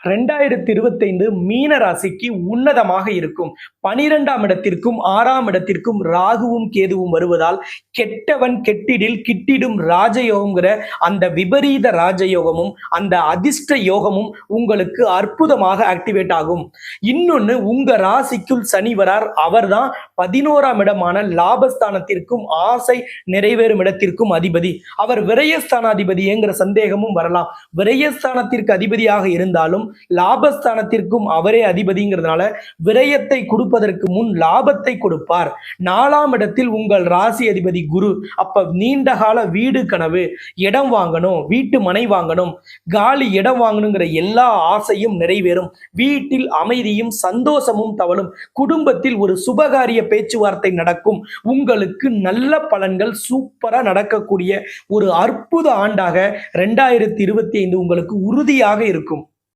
2025 மீன ராசிக்கு உன்னதமாக இருக்கும். 12ஆம் இடத்திற்கும் 6ஆம் இடத்திற்கும் ராகுவும் கேதுவும் வருவதால் கெட்டவன் கெட்டிடில் கிட்டிடும் ராஜயோகம்ங்கிற அந்த விபரீத ராஜயோகமும் அந்த அதிர்ஷ்ட யோகமும் உங்களுக்கு அற்புதமாக ஆக்டிவேட் ஆகும். இன்னொன்னு, உங்க ராசிக்குள் சனி வரார். அவர்தான் 11ஆம் இடமான லாபஸ்தானத்திற்கும் ஆசை நிறைவேறும் இடத்திற்கும் அதிபதி. அவர் விரயஸ்தானாதிபதிங்கிற சந்தேகமும் வரலாம். விரயஸ்தானத்திற்கு அதிபதியாக இருந்தாலும் லாபஸ்தானத்திற்கும் அவரே அதிபதிங்கிறதுனால விரயத்தை கொடுப்பதற்கு முன் லாபத்தை கொடுப்பார். 4ஆம் இடத்தில் உங்கள் ராசி அதிபதி குரு. அப்ப நீண்ட கால வீடு கனவு, இடம் வாங்கணும், வீட்டு மனை வாங்கணும், காலி இடம் வாங்கணுங்கிற எல்லா ஆசையும் நிறைவேறும். வீட்டில் அமைதியும் சந்தோஷமும் தவழும். குடும்பத்தில் ஒரு சுபகாரிய பேச்சுவார்த்தை நடக்கும். உங்களுக்கு நல்ல பலன்கள் சூப்பரா நடக்கக்கூடிய ஒரு அற்புத ஆண்டாக 2025 உங்களுக்கு உறுதியாக இருக்கும்.